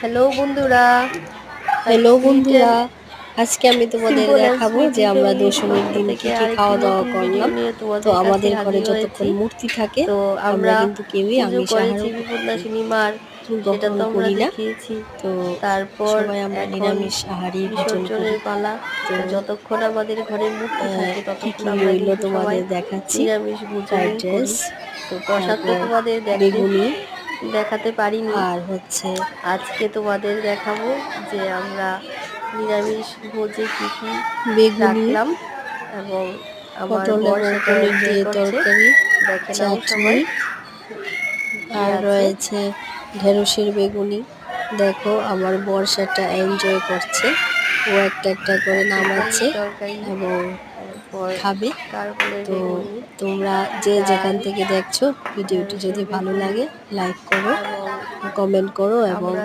Hello বন্ধুরা, hello sweet বন্ধুরা, and আজকে আমি তোমাদের সিম্পল অ্যান্ড দেখাবো যে সুইটি আমরা ফ্যামিলির দশমীর পক্ষ দিন কি থেকে কি আরেকটি খাওয়া দাওয়া নতুন ভিডিও করলাম। নিয়ে তো তোমাদের কাছে আমাদের ঘরে হাজির হয়েছি। যতক্ষণ মূর্তি থাকে তো আমরা আমরা কিন্তু কেউই পুজো আমিষ করেছি আহারও বিপন্যাসিনী মার, সেটা গ্রহণ তো আমরা করি না। দেখিয়েছি। তো তারপর সবাই আমরা এখন নিরামিষ আহারই ভোজন করি। বিসর্জনের পালা। তো তো যতক্ষণ আমাদের ঘরে মূর্তি থাকে কি ততক্ষণ কি আমরা রইলো কিন্তু সবাই তোমাদের দেখাচ্ছি। নিরামিষ ফ্রাইড ভোজনই রাইস, করি। তো প্রসাদ তো তারপর তোমাদের বেগুনি, দেখাতে পারিনি। আর হচ্ছে আজকে তোমাদের দেখাবো যে আমরা নিরামিষ ভোজে কি কি বেগুনি, রাখলাম, এবং আমার পটল বর এবং সেটা পনির এনজয় দিয়ে করছে। তরকারি, দেখে নাও চাটনি, সবাই কি আর আছে। রয়েছে ঢেঁড়সের বেগুনি। দেখো আমার বর সেটা এনজয় করছে, ও একটা একটা করে আছে পনির নামাচ্ছে তরকারি, এবং তারপর খাবে। কারকলের তো বেগুনি, তোমরা যে যেখান ডাল, থেকে দেখছো ভিডিওটি ঢেঁড়সের যদি ভালো বেগুনি, লাগে লাইক করো, এবং কমেন্ট করো এবং আমরা